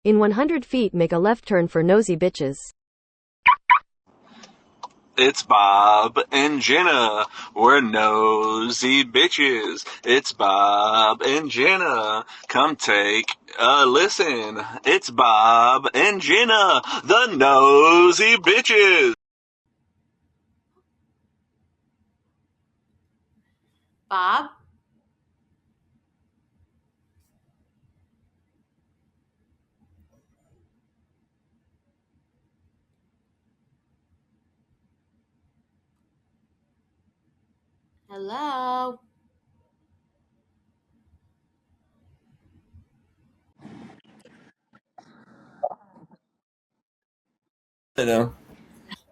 In 100 feet, make a left turn for Nosy Bitches. It's Bob and Jenna. We're nosy bitches. It's Bob and Jenna. Come take a listen. It's Bob and Jenna, the nosy bitches. Bob? Hello? I know.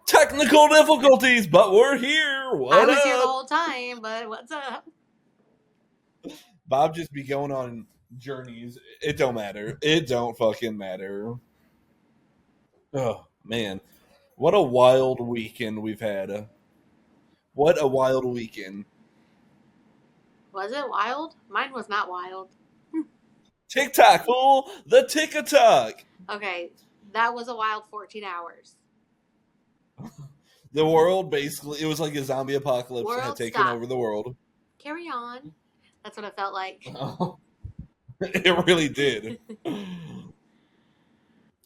Technical difficulties, but we're here. What I was up? here the whole time, but what's up? Bob just be going on journeys. It don't matter. It don't fucking matter. Oh, man. What a wild weekend we've had. What a wild weekend. Was it wild? Mine was not wild. TikTok, fool! The TikTok! Okay, that was a wild 14 hours. The world basically, it was like a zombie apocalypse that had World taken stop. over the world. Carry on. That's what it felt like. It really did.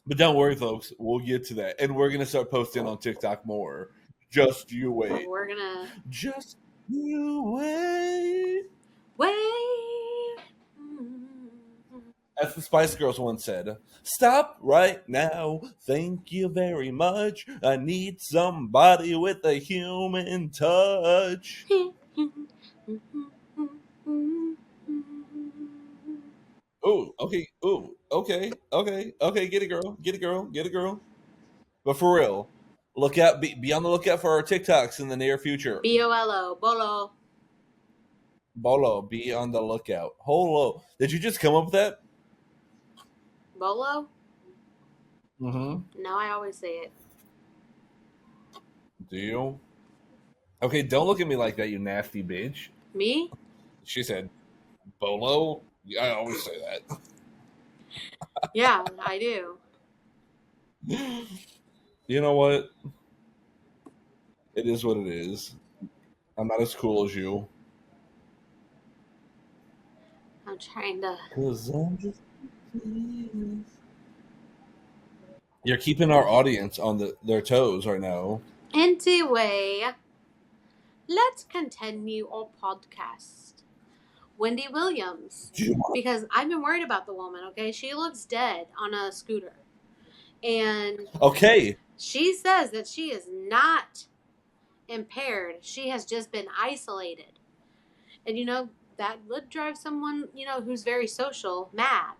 But don't worry, folks. We'll get to that. And we're going to start posting on TikTok more. Just you wait. We're gonna Just you wait. wait. As the Spice Girls once said, stop right now. Thank you very much. I need somebody with a human touch. Oh, okay. Oh, okay. Okay. Okay. Get it, girl. Get it, girl. Get it, girl. But for real, look out. Be on the lookout for our TikToks in the near future. BOLO. Bolo. Bolo, be on the lookout. Holo. Did you just come up with that? Bolo? Mm-hmm. No, I always say it. Do you? Okay, don't look at me like that, you nasty bitch. Me? She said, Bolo? Yeah, I always say that. Yeah, I do. You know what? It is what it is. I'm not as cool as you. I'm trying to. 'Cause I'm just... You're keeping our audience on their toes right now. Anyway, let's continue our podcast. Wendy Williams. Because I've been worried about the woman, okay? She looks dead on a scooter. And okay, she says that she is not impaired. She has just been isolated. And, that would drive someone, who's very social mad.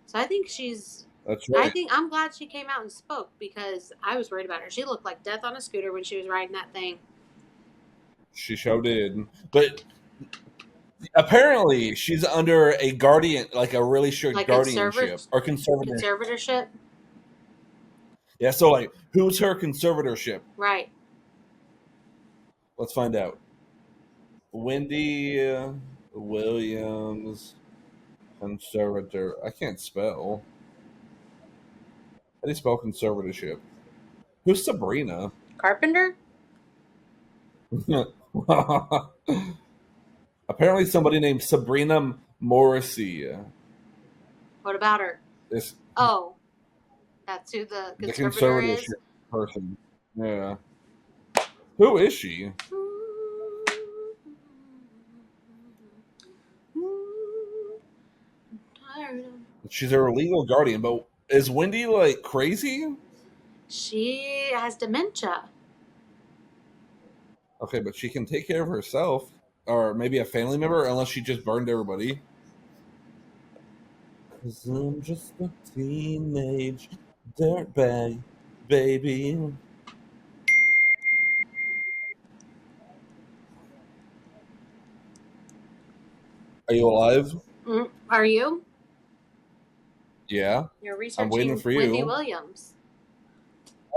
So I think that's right. I'm glad she came out and spoke because I was worried about her. She looked like death on a scooter when she was riding that thing. She sure did. But apparently she's under a guardian, like a really strict guardianship or conservatorship. Yeah, so like, who's her conservatorship? Right. Let's find out. Wendy Williams, conservator. I can't spell. How do you spell conservatorship? Who's Sabrina? Carpenter? Apparently somebody named Sabrina Morrissey. What about her? Oh, that's who the conservator is? Person. Yeah. Who is she? She's her legal guardian, but is Wendy like crazy? She has dementia. Okay, but she can take care of herself, or maybe a family member, unless she just burned everybody. 'Cause I'm just a teenage dirtbag, baby. Are you alive? Are you? Yeah. You're researching I'm waiting for you. Wendy Williams.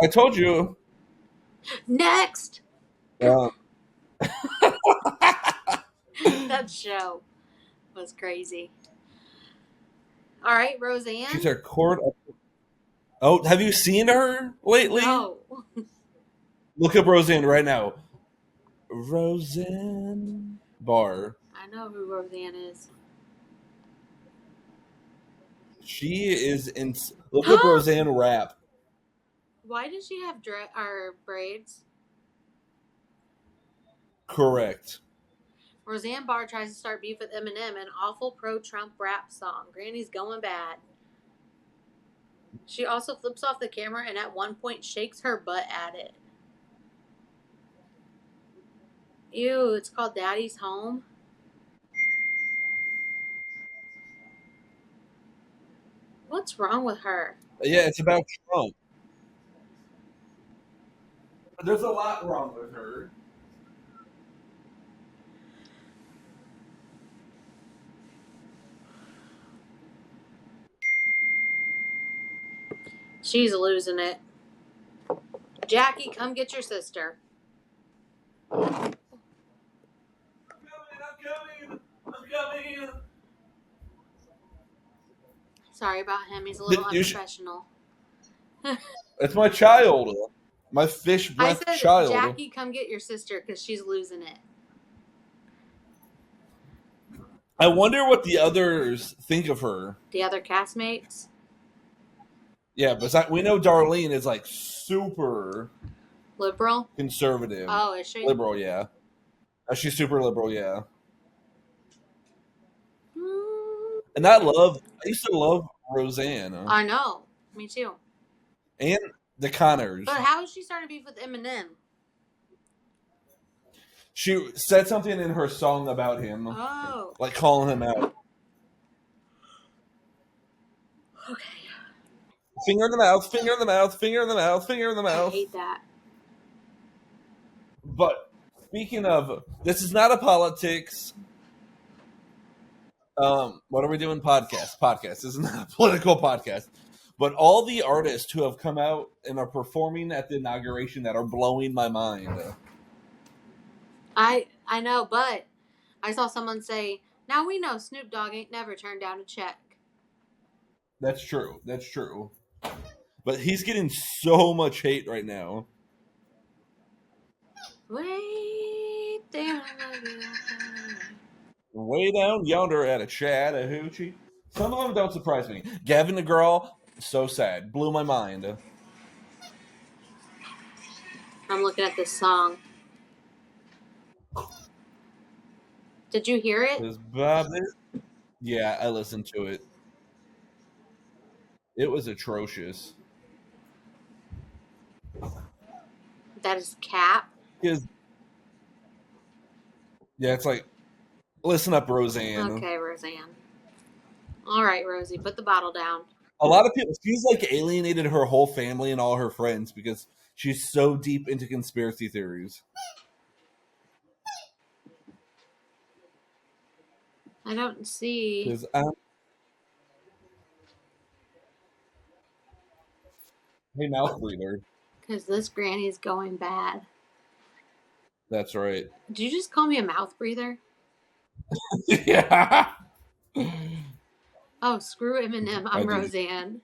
I told you. Next! That show was crazy. All right, Roseanne. She's our court. Oh, have you seen her lately? No. Look up Roseanne right now. Roseanne Barr. I know who Roseanne is. She is in. Look up Roseanne rap. Why does she have braids? Correct. Roseanne Barr tries to start beef with Eminem, an awful pro-Trump rap song. Granny's going bad. She also flips off the camera and at one point shakes her butt at it. Ew, it's called Daddy's Home. What's wrong with her? Yeah, it's about Trump. There's a lot wrong with her. She's losing it. Jackie, come get your sister. I'm coming. Sorry about him. He's a little unprofessional. It's my child. My fish breath I said, child. Jackie, come get your sister because she's losing it. I wonder what the others think of her. The other castmates? Yeah, but we know Darlene is like super liberal, conservative. Oh, is she? Liberal, yeah. She's super liberal, yeah. And I used to love Roseanne. I know. Me too. And the Connors. But how is she starting to beef with Eminem? She said something in her song about him. Oh. Like calling him out. Okay. Finger in the mouth, finger in the mouth, finger in the mouth, finger in the mouth. I hate that. But speaking of, this is not a politics. What are we doing? Podcast. This is not a political podcast. But all the artists who have come out and are performing at the inauguration that are blowing my mind. I know, but I saw someone say, now we know Snoop Dogg ain't never turned down a check. That's true. But he's getting so much hate right now. Way down yonder at a Chattahoochee. Some of them don't surprise me. Gavin DeGraw, so sad. Blew my mind. I'm looking at this song. Did you hear it? Yeah, I listened to it. It was atrocious. That is Cap. Yeah, it's like, listen up, Roseanne. Okay, Roseanne. All right, Rosie, put the bottle down. A lot of people, she's like alienated her whole family and all her friends because she's so deep into conspiracy theories. I don't see. Hey, mouth breather. Because this granny's going bad. That's right. Did you just call me a mouth breather? Yeah. Oh, screw Eminem. I'm Roseanne.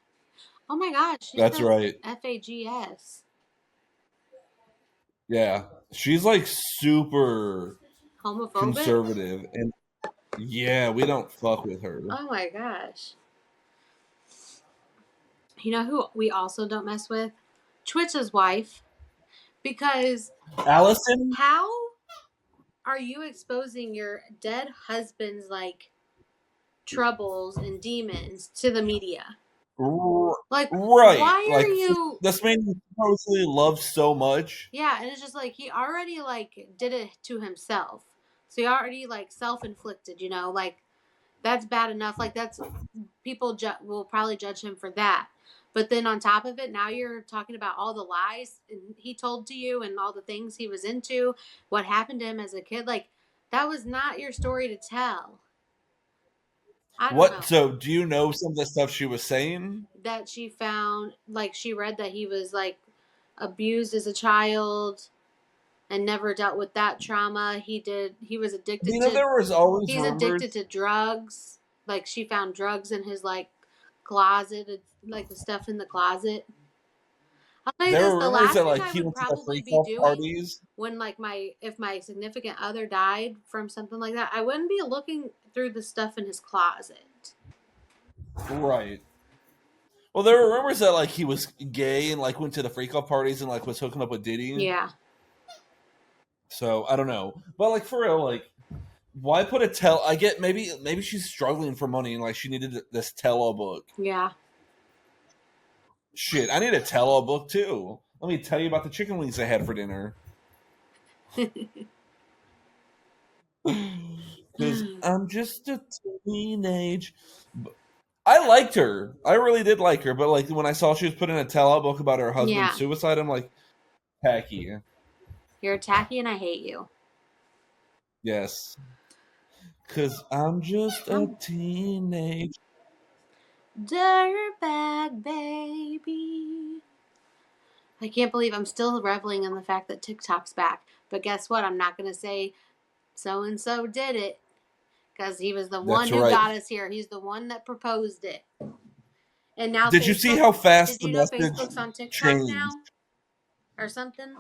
Oh my gosh. That's right. FAGS. Yeah. She's like super homophobic, conservative. And yeah, we don't fuck with her. Oh my gosh. You know who we also don't mess with? Twitch's wife. Because Allison? How are you exposing your dead husband's like troubles and demons to the media? Like, right. Why are you... This man you supposedly love so much. Yeah, and it's just like he already like did it to himself. So he already like self-inflicted, you know, like that's bad enough. Like that's people will probably judge him for that. But then on top of it, now you're talking about all the lies he told to you and all the things he was into, what happened to him as a kid. Like that was not your story to tell. I don't know. So do you know some of the stuff she was saying? That she found, like she read that he was like abused as a child and never dealt with that trauma. He was addicted there was always he's addicted to drugs. Like she found drugs in his like closet, like the stuff in the closet. I'll tell you There this: were the rumors last that thing like I he would went to the probably freak be off doing parties. when if my significant other died from something like that, I wouldn't be looking through the stuff in his closet. Right. Well, there were rumors that like he was gay and like went to the freak off parties and like was hooking up with Diddy. Yeah, So I don't know, but like for real, like why put a tell? I get maybe she's struggling for money and like she needed this tell-all book. yeah. Shit, I need a tell-all book too. Let me tell you about the chicken wings I had for dinner. Because I'm just a teenage. I liked her. I really did like her, but like when I saw she was putting a tell-all book about her husband's Yeah. suicide, I'm like, tacky. You're tacky and I hate you. Yes. Because I'm just a teenage. Dirtbag baby. I can't believe I'm still reveling in the fact that TikTok's back. But guess what? I'm not going to say so and so did it because he was the one That's who right. got us here. He's the one that proposed it. And now Did you see how fast Did the you know message Facebook's on TikTok changed? now? Or something?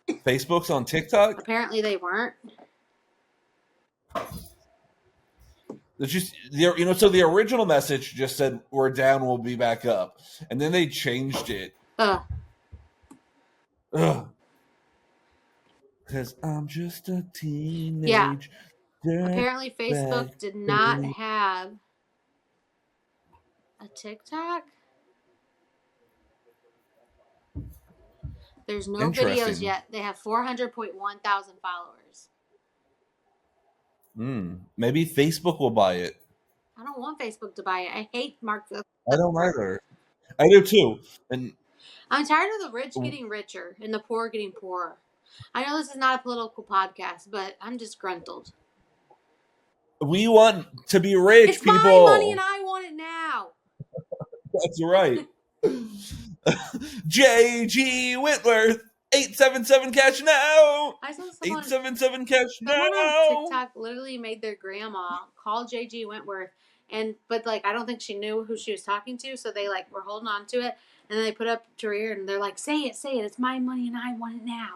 Facebook's on TikTok? Apparently they weren't. It's just so the original message just said we're down, we'll be back up, and then they changed it. Ugh. Because I'm just a Yeah. teenage. Apparently Bag Facebook did not baby. have a TikTok. There's no videos Interesting. yet. They have 400.1 thousand followers. Maybe Facebook will buy it. I don't want Facebook to buy it. I hate Mark Zuckerberg. I don't either. I do too. And I'm tired of the rich getting richer and the poor getting poorer. I know this is not a political podcast, but I'm disgruntled. we want to be rich, It's people. my money and I want it now. That's right. J.G. Whitworth, 877 cash now. I saw someone 877 cash on now. TikTok literally made their grandma call J.G. Wentworth, but like I don't think she knew who she was talking to, so they like were holding on to it, and then they put up to her ear and they're like, say it, it's my money and I want it now.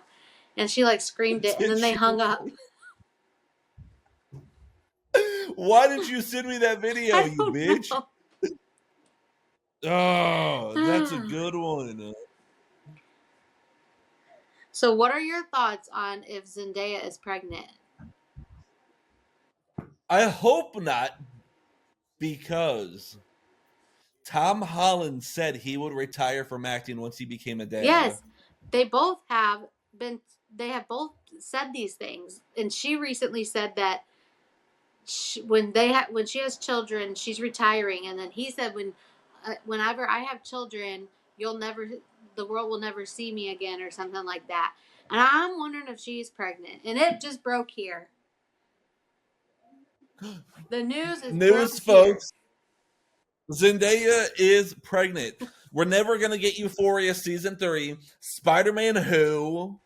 And she like screamed it, and then they hung up. Why did you send me that video, you bitch? Know. Oh, that's a good one. So, what are your thoughts on if Zendaya is pregnant? I hope not, because Tom Holland said he would retire from acting once he became a dad. Yes, they both have been. They have both said these things, and she recently said that when she has children, she's retiring, and then he said whenever I have children, the world will never see me again, or something like that. And I'm wondering if she's pregnant, and it just broke here. The news is folks. Zendaya is pregnant. We're never gonna get Euphoria season 3. Spider-Man who?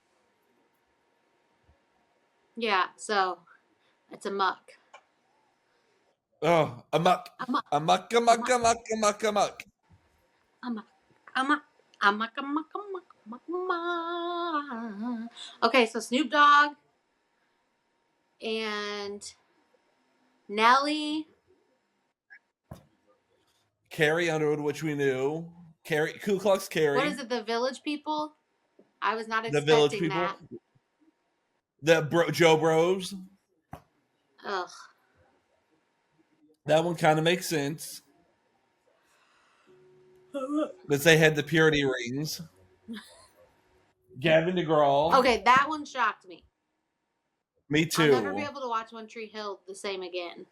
Yeah, so it's a muck. Oh, amok. Amok. Okay, so Snoop Dogg and Nelly. Carrie Underwood, which we knew. Ku Klux Carrie. What is it? The Village People? I was not The Village expecting People. that. The Joe Bros. Ugh. That one kind of makes sense. Because they had the purity rings. Gavin DeGraw. Okay, that one shocked me. Me too. I'll never be able to watch One Tree Hill the same again.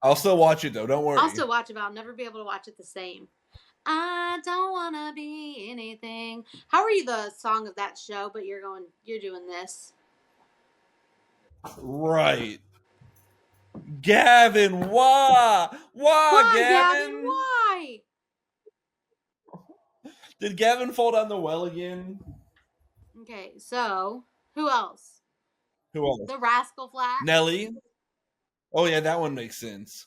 I'll still watch it though. Don't worry. I'll still watch it, but I'll never be able to watch it the same. I don't wanna be anything. How are you the song of that show? But you're doing this. Right. Gavin, why? Why, Gavin? Why? Did Gavin fall down the well again? Okay, so who else? Who else? The Rascal Flatts. Nelly. Oh yeah, that one makes sense.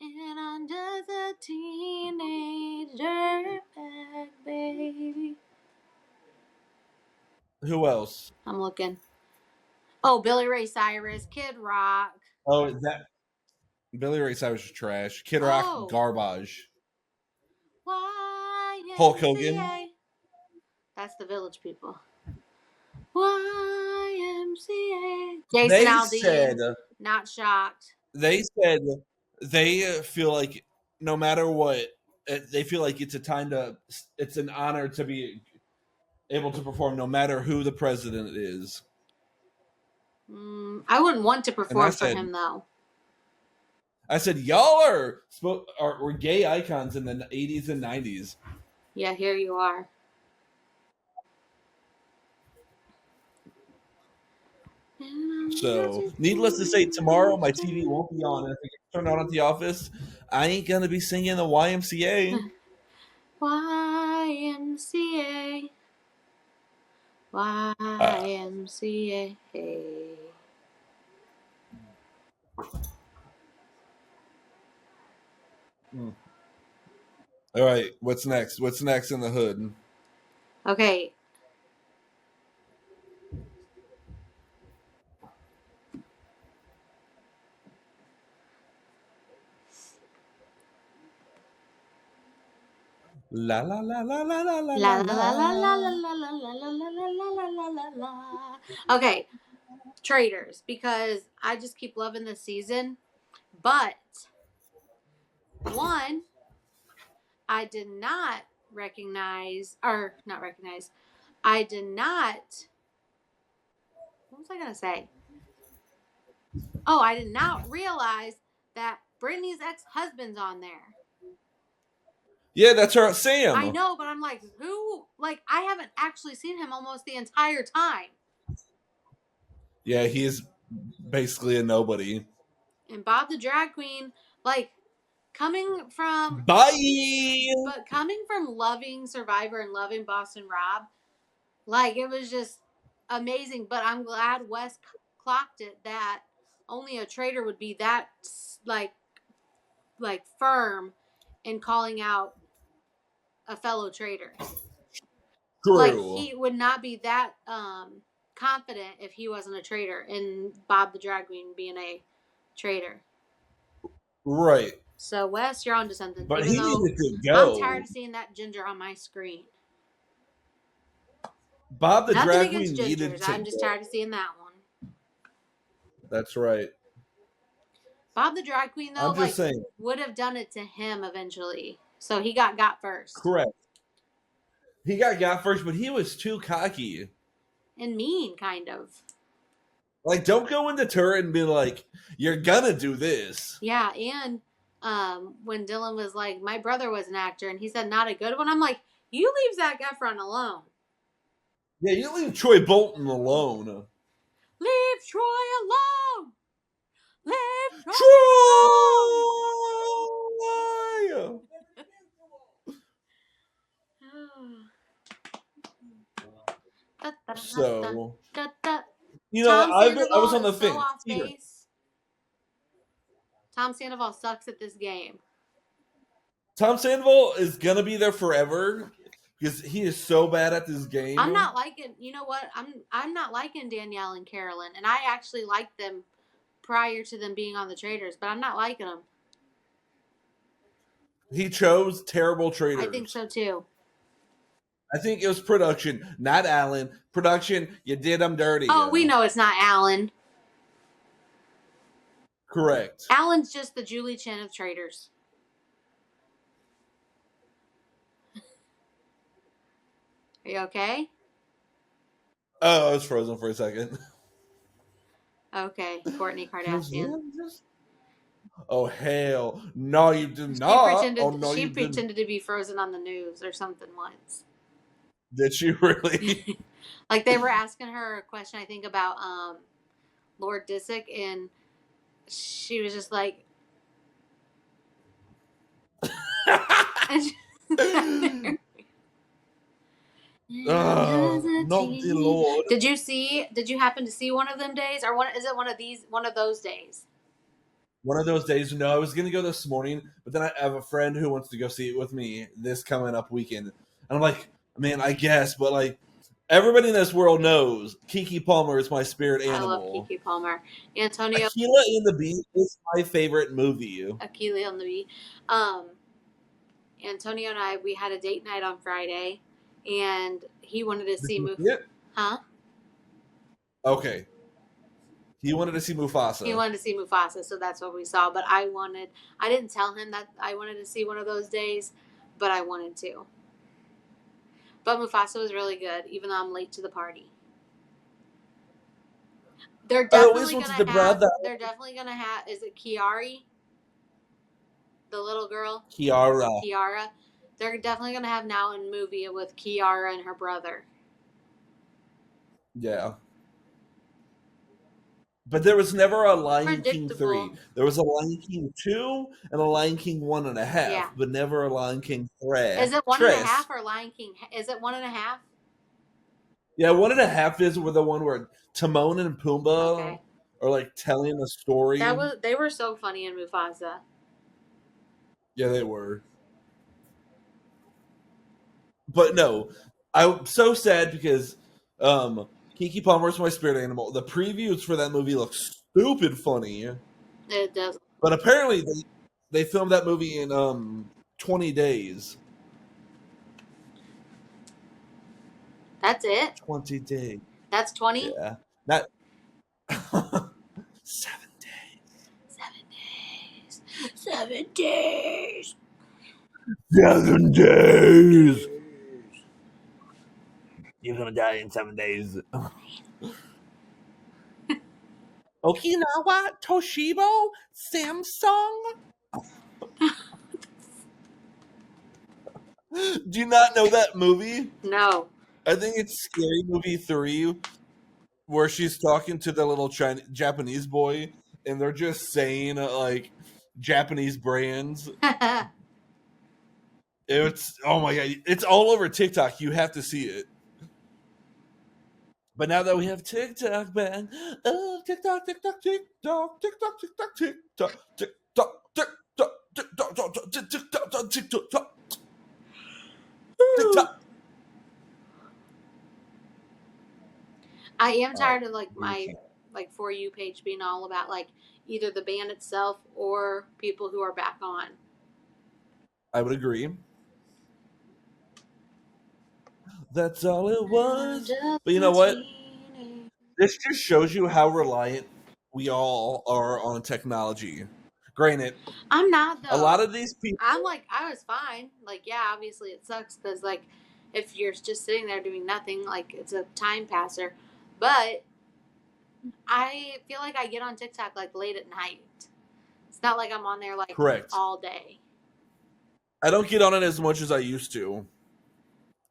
And I'm just a teenage dirtbag, baby. Who else? I'm looking. Oh, Billy Ray Cyrus, Kid Rock. Oh, is that Billy Ray Cyrus is trash. Kid Rock, Oh, garbage. Hulk Hogan. YMCA. That's the Village People. YMCA. Jason They said Aldean. Not shocked. they feel like no matter what, they feel like it's an honor to be able to perform no matter who the president is. I wouldn't want to And I perform for said, him though. I said, y'all were gay icons in the 80s and 90s. Yeah, here you are. So, needless to say, tomorrow my TV won't be on. And if it gets turned on at the office, I ain't going to be singing the YMCA. YMCA. YMCA. All right, what's next? What's next in the hood? Okay. La la la la la la la La la la la la la la la la la la la la la la la. Okay, Traders, because I just keep loving this season. But one, I did not recognize, or not recognize, I did not. What was I gonna say? Oh, I did not realize that Brittany's ex-husband's on there. Yeah, that's her, Sam. I know, but I'm like, who? Like, I haven't actually seen him almost the entire time. Yeah, he's basically a nobody. And Bob the Drag Queen, like, coming from loving Survivor and loving Boston Rob, like, it was just amazing. But I'm glad Wes clocked it that only a traitor would be that like firm in calling out a fellow traitor. True. Like, he would not be that confident if he wasn't a traitor, in Bob the Drag Queen being a traitor. Right. So, Wes, you're onto something. But even he though needed to go. I'm tired of seeing that ginger on my screen. Bob the Nothing Drag against Queen needed gingers. to I'm just go. tired of seeing that one. That's right. Bob the Drag Queen, though, I'm just saying, would have done it to him eventually. So he got first. Correct. He got first, but he was too cocky. And mean, kind of. Like, don't go into turret and be like, you're gonna do this. Yeah, and when Dylan was like, my brother was an actor, and he said not a good one, I'm like, you leave Zac Efron alone. Yeah, you leave Troy Bolton alone. Leave Troy alone! Leave Troy alone! So, Tom I Sandoval was on the is fence. so off base. Tom Sandoval sucks at this game. Tom Sandoval is gonna be there forever because he is so bad at this game. I'm not liking. You know what? I'm not liking Danielle and Carolyn, and I actually liked them prior to them being on the Traders, but I'm not liking them. He chose terrible traders. I think so too. I think it was production, not Alan. Production, you did them dirty. Oh, we know it's not Alan. Correct. Alan's just the Julie Chen of Traders. Are you okay? Oh, I was frozen for a second. Okay, Kourtney Kardashian. Oh, hell. No, you did not. She pretended to be frozen on the news or something once. Did she really? Like, they were asking her a question, I think, about Lord Disick, and she was just like... Not the Lord. Did you happen to see one of them days, or is it one of those days? one of those days. No, I was gonna go this morning, but then I have a friend who wants to go see it with me this coming up weekend, and I'm like, man, I guess, but like everybody in this world knows Kiki Palmer is my spirit I love animal. Kiki Palmer. Antonio. Aquila and the Bee is my favorite movie. Aquila and the Bee. Antonio and I, we had a date night on Friday, and he wanted to Did see you see it? Huh? Okay. He wanted to see Mufasa. He wanted to see Mufasa, so that's what we saw. But I didn't tell him that I wanted to see one of those days, but I wanted to. But Mufasa was really good, even though I'm late to the party. They're definitely gonna have. Is it Kiari? The little girl. Kiara. They're definitely gonna have now a movie with Kiara and her brother. Yeah. But there was never a Lion King 3. There was a Lion King 2 and a Lion King 1.5, but never a Lion King 3. Is it 1.5 or Lion King? Is it 1.5? Yeah, 1.5 is where the one where Timon and Pumbaa are like telling a story. They were so funny in Mufasa. Yeah, they were. But no, I'm so sad because Kiki Palmer is my spirit animal. The previews for that movie look stupid funny. It does. But apparently they filmed that movie in 20 days. That's it? 20 days. That's 20? Yeah. Not 7 days. 7 days. 7 days. 7 days. You're gonna die in 7 days. Okinawa, Toshiba, Samsung. Do you not know that movie? No. I think it's Scary Movie 3, where she's talking to the little Japanese boy, and they're just saying like Japanese brands. It's oh my god, it's all over TikTok. You have to see it. But now that we have TikTok back, TikTok, TikTok, TikTok, TikTok, TikTok, TikTok, TikTok, TikTok, TikTok, TikTok, TikTok, TikTok. I am tired of like my For You page being all about like either the band itself or people who are back on. I would agree. That's all it was. But you know what? This just shows you how reliant we all are on technology. Granted, I'm not though. A lot of these people. I'm like, I was fine. Like, yeah, obviously it sucks because like if you're just sitting there doing nothing, like it's a time passer. But I feel like I get on TikTok like late at night. It's not like I'm on there like all day. I don't get on it as much as I used to.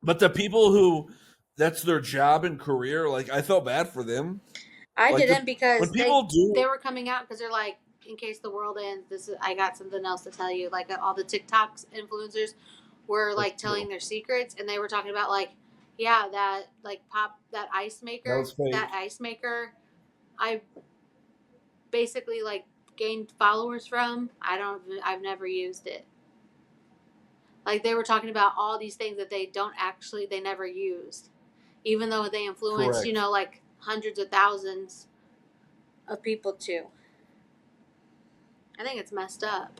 But the people who that's their job and career, like I felt bad for them. I didn't because they were coming out because they're like, in case the world ends, I got something else to tell you. Like all the TikToks influencers were like telling their secrets, and they were talking about like, yeah, that like that ice maker, I basically like gained followers from. I've never used it. Like they were talking about all these things that they never used, even though they influenced, like hundreds of thousands of people too. I think it's messed up.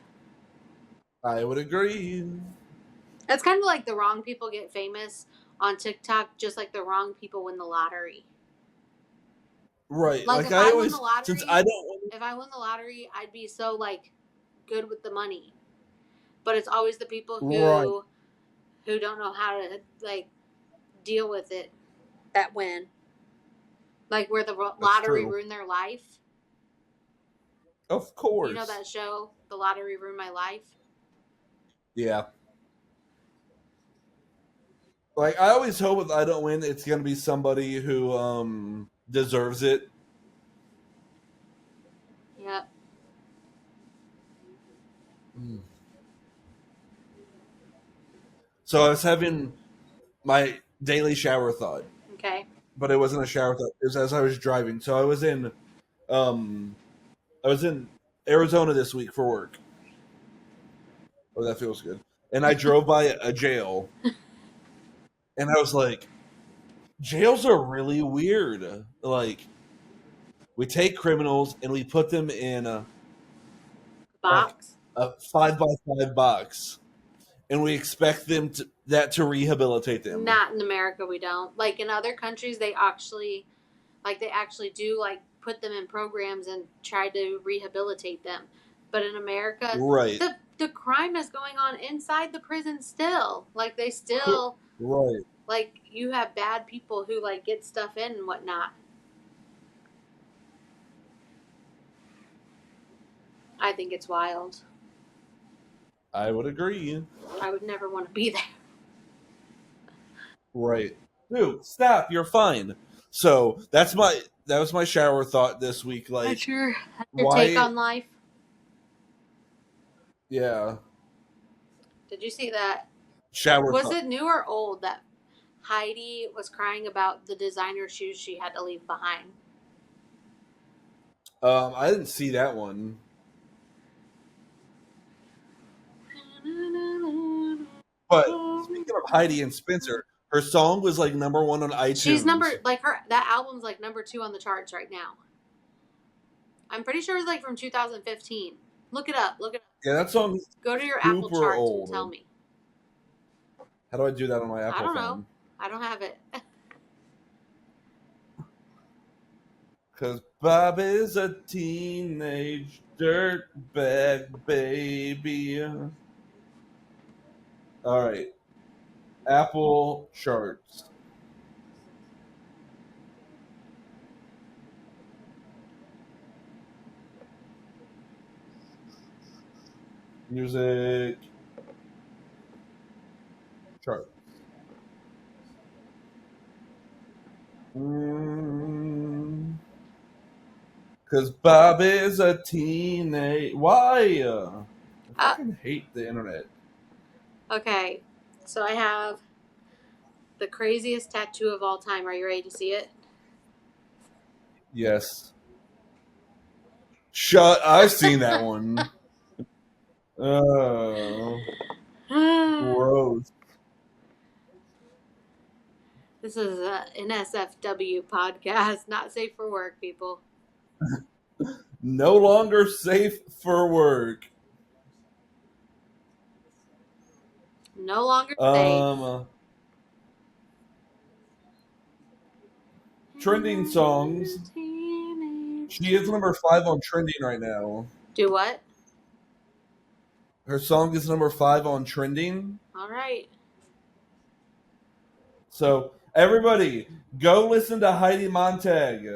I would agree. It's kind of like the wrong people get famous on TikTok, just like the wrong people win the lottery. Right. Like if I won the lottery, if I won the lottery, I'd be so like good with the money. But it's always the people who don't know how to like deal with it that win. Like where the lottery ruined their life. Of course. You know that show, The Lottery Ruined My Life? Yeah. Like I always hope if I don't win, it's gonna be somebody who deserves it. Yep. So I was having my daily shower thought. Okay. But it wasn't a shower thought. It was as I was driving. So I was in Arizona this week for work. Oh, that feels good. And I drove by a jail, and I was like, jails are really weird. Like, we take criminals and we put them in like Box. a 5x5 box, and we expect them to rehabilitate them. Not in America, we don't. Like in other countries, they actually do like put them in programs and try to rehabilitate them. But in America, Right. the crime is going on inside the prison still. Like they still Right. like you have bad people who like get stuff in and whatnot. I think it's wild. I would agree. I would never want to be there. Right. Dude, stop. You're fine. So that was my shower thought this week. Like, That's your why? take on life. Yeah. Did you see that? Shower Was thought. it new or old that Heidi was crying about the designer shoes she had to leave behind? I didn't see that one. But speaking of Heidi and Spencer, her song was like number 1 on iTunes. She's that album's like number 2 on the charts right now. I'm pretty sure it's like from 2015. Look it up. Yeah, that song. Go to your Apple charts old. and tell me. How do I do that on my Apple I don't phone? know. I don't have it. Cause Bob is a teenage dirtbag baby. All right, Apple charts. Music chart. Cause Bob is a teenage. Why? I fucking hate the internet. Okay, so I have the craziest tattoo of all time. Are you ready to see it? Yes. I've seen that one. Oh, gross. This is an SFW podcast, not safe for work, people. No longer safe for work. No longer safe. Trending songs. She is number 5 on trending right now. Do what? Her song is number 5 on trending. All right. So everybody, go listen to Heidi Montag.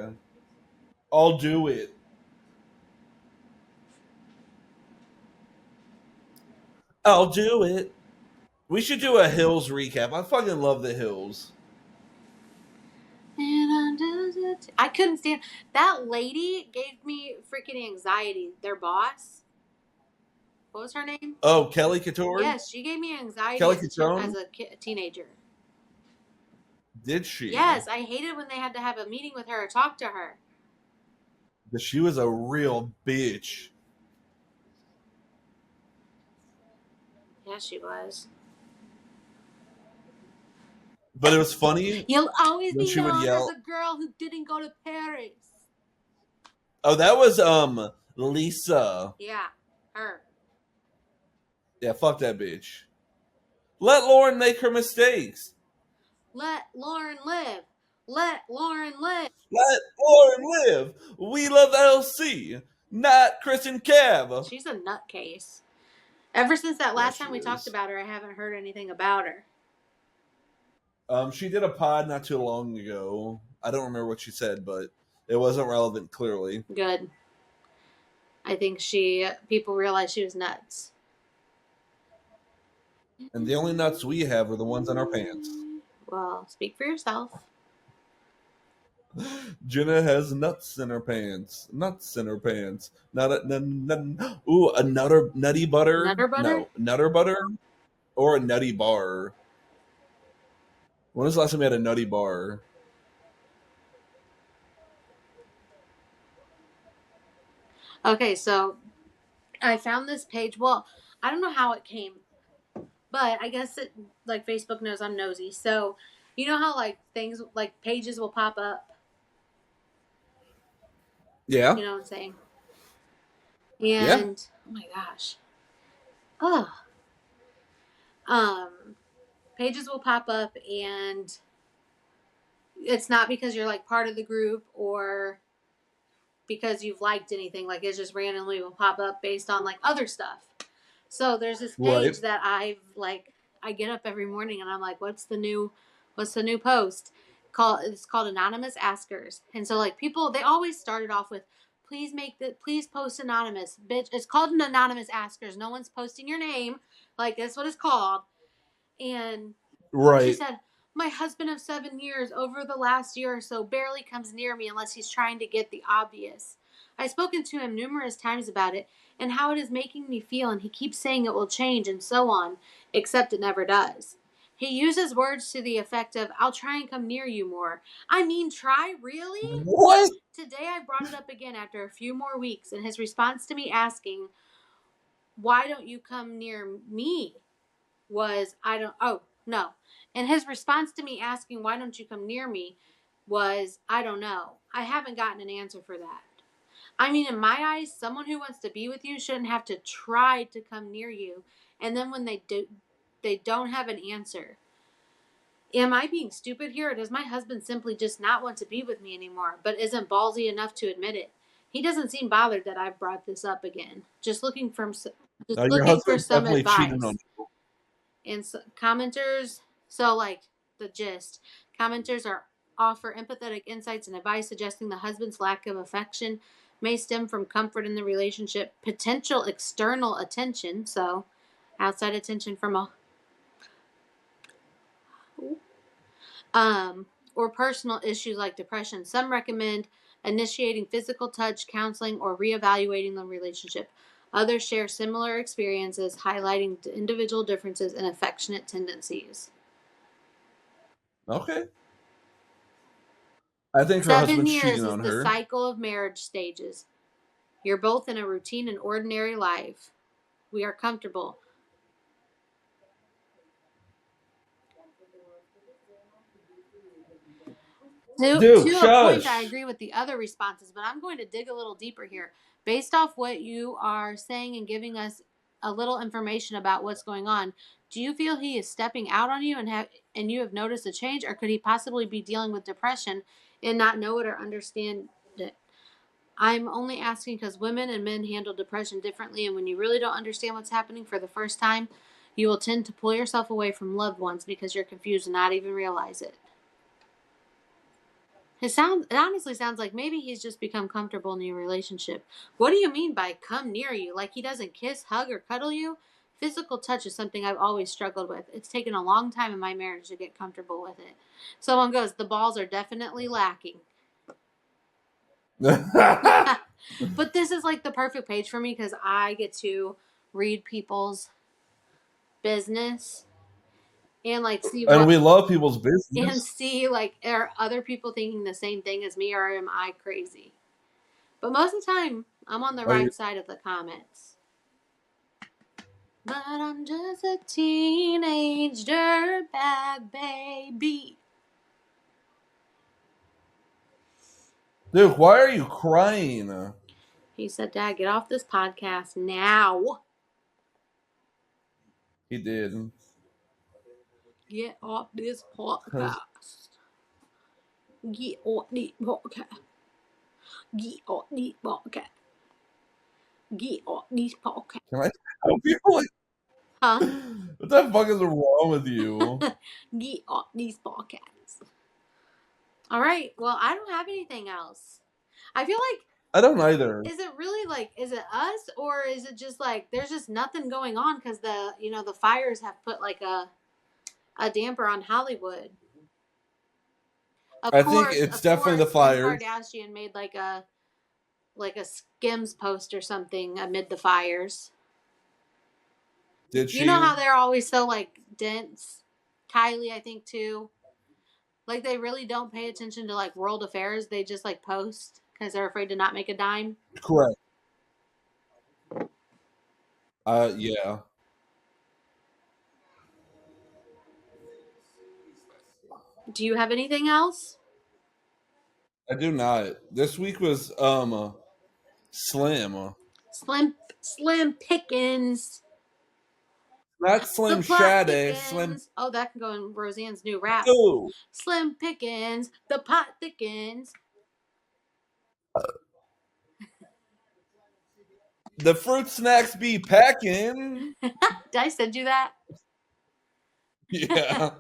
I'll do it. I'll do it. We should do a Hills recap. I fucking love the Hills. I couldn't stand that lady. Gave me freaking anxiety. Their boss. What was her name? Oh, Kelly Couture? Yes, she gave me anxiety Kelly as Couture? a teenager. Did she? Yes, I hated when they had to have a meeting with her or talk to her. But she was a real bitch. Yeah, she was. But it was funny. You'll always be she would known yell. as a girl who didn't go to Paris. Oh, that was Lisa. Yeah, her. Yeah, fuck that bitch. Let Lauren make her mistakes. Let Lauren live. Let Lauren live. Let Lauren live. We love LC, not Chris and Cav. She's a nutcase. Ever since that last time we is. talked about her, I haven't heard anything about her. She did a pod not too long ago. I don't remember what she said, but it wasn't relevant, clearly. Good. I think people realized she was nuts. And the only nuts we have are the ones on our pants. Well, speak for yourself. Jenna has nuts in her pants. Nuts in her pants. Ooh, a nutty butter? Nutter butter? No, nutter butter? Or a nutty bar. When was the last time we had a nutty bar? Okay, so I found this page. Well, I don't know how it came, but I guess it like Facebook knows I'm nosy. So, you know how like things like pages will pop up. Yeah. You know what I'm saying? Yeah. And oh my gosh, oh, um, pages will pop up, and it's not because you're like part of the group or because you've liked anything. Like it just randomly will pop up based on like other stuff. So there's this Right. page that I get up every morning and I'm like, what's the new post? It's called Anonymous Askers. And so like people they always started off with please post anonymous. Bitch, it's called an Anonymous Askers. No one's posting your name. Like that's what it's called. And she Right. said, my husband of 7 years over the last year or so barely comes near me unless he's trying to get the obvious. I've spoken to him numerous times about it and how it is making me feel, and he keeps saying it will change and so on, except it never does. He uses words to the effect of, I'll try and come near you more. I mean, try? Really? What? Today I brought it up again after a few more weeks, and his response to me asking, why don't you come near me? Was oh no, and his response to me asking why don't you come near me was I don't know, I haven't gotten an answer for that. I mean, in my eyes, someone who wants to be with you shouldn't have to try to come near you, and then when they do, they don't have an answer. Am I being stupid here, or does my husband simply just not want to be with me anymore but isn't ballsy enough to admit it? He doesn't seem bothered that I've brought this up again, just Your looking for husband's some definitely cheating on advice. you. And commenters, so like the gist, commenters are offer empathetic insights and advice suggesting the husband's lack of affection may stem from comfort in the relationship, potential external attention, so outside attention from a or personal issues like depression. Some recommend initiating physical touch, counseling, or reevaluating the relationship. Others share similar experiences, highlighting individual differences and affectionate tendencies. Okay. I think her 7 husband's years cheating is on the her. cycle of marriage stages. You're both in a routine and ordinary life. We are comfortable. Dude, To a point, I shush. agree with the other responses, but I'm going to dig a little deeper here. Based off what you are saying and giving us a little information about what's going on, do you feel he is stepping out on you and you have noticed a change, or could he possibly be dealing with depression and not know it or understand it? I'm only asking because women and men handle depression differently, and when you really don't understand what's happening for the first time, you will tend to pull yourself away from loved ones because you're confused and not even realize it. It honestly sounds like maybe he's just become comfortable in your relationship. What do you mean by come near you? Like he doesn't kiss, hug, or cuddle you? Physical touch is something I've always struggled with. It's taken a long time in my marriage to get comfortable with it. Someone goes, the balls are definitely lacking. But this is like the perfect page for me because I get to read people's business and like And we love people's business. see like are other people thinking the same thing as me or am I crazy? But most of the time, I'm on the Are you, right side of the comments. But I'm just a teenage dirtbag baby. dude, why are you crying? He said, Dad, get off this podcast now. He did. Get off this Because podcast. Get off this podcast. Get off this podcast. Get off this podcast. can I help you? Like, Huh? what the fuck is wrong with you? Get off these podcasts. All right. Well, I don't have anything else. I feel like I don't either. is it really like is it us or is it just like there's just nothing going on because the fires have put like a damper on Hollywood. I think it's Of definitely the course, Kim fires. Kardashian made like a Skims post or something amid the fires. Did You know she? how they're always so like dense. Kylie, I think too. Like they really don't pay attention to like world affairs. They just like post because they're afraid to not make a dime. Correct. Yeah. Do you have anything else? I do not. This week was slim. Slim Pickens. Not The Slim plot Shady, Slim. thickens. Oh, that can go in Roseanne's new rap. Ooh, Slim Pickens. The pot thickens. the fruit snacks be packing. Did I send you that? Yeah.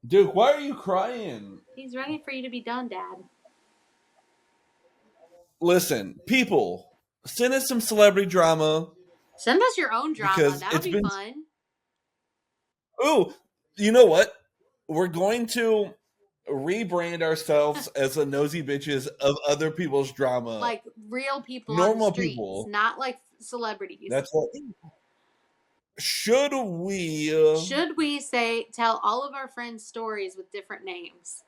Duke, why are you crying? He's ready for you to be done, Dad. Listen, people, send us some celebrity drama Send us your own drama. because That'll it's be been. fun. Ooh, you know what? We're going to rebrand ourselves as the nosy bitches of other people's drama. Like real people on the Normal streets, people. not like celebrities. That's what. Should we? Should we tell all of our friends stories with different names?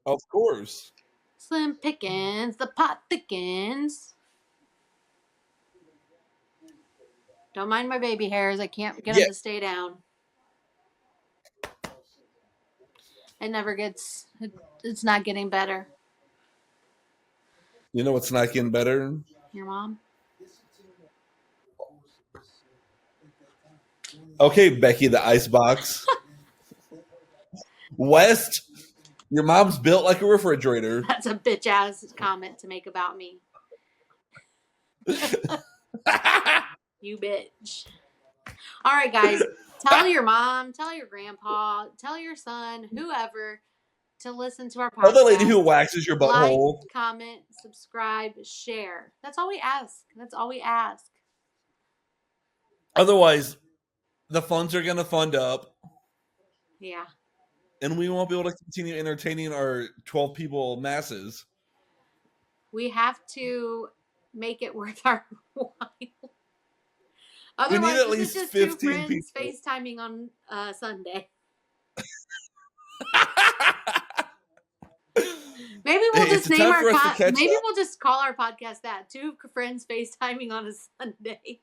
Of course. Slim Pickens, the pot thickens. Don't mind my baby hairs. I can't get them to stay down. It never gets. It's not getting better. You know what's not getting better? Your mom? Okay, Becky the Icebox. West, your mom's built like a refrigerator. That's a bitch ass comment to make about me. You bitch. All right, guys. Tell your mom, tell your grandpa, tell your son, whoever, to listen to our podcast. Tell the lady who waxes your butthole. Like, comment, subscribe, share. That's all we ask. That's all we ask. Otherwise, the funds are going to fund up. Yeah. And we won't be able to continue entertaining our 12 people masses. We have to make it worth our while. We need Otherwise, at this least is just 15 two friends people. FaceTiming on Sunday. Maybe we'll just name our maybe we'll just call our podcast that. Two friends FaceTiming on a Sunday.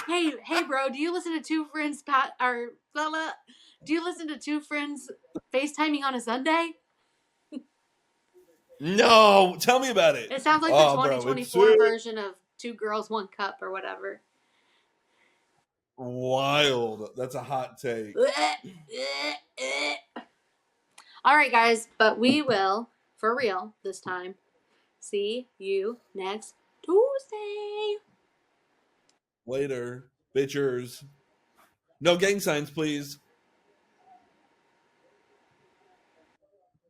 hey, bro, do you listen to two friends do you listen to two friends FaceTiming on a Sunday? No, tell me about it. It sounds like the 2024 version of Two Girls, One Cup or whatever. Wild. That's a hot take. All right, guys, but we will, for real this time, see you next Tuesday. Later, bitchers. No gang signs, please.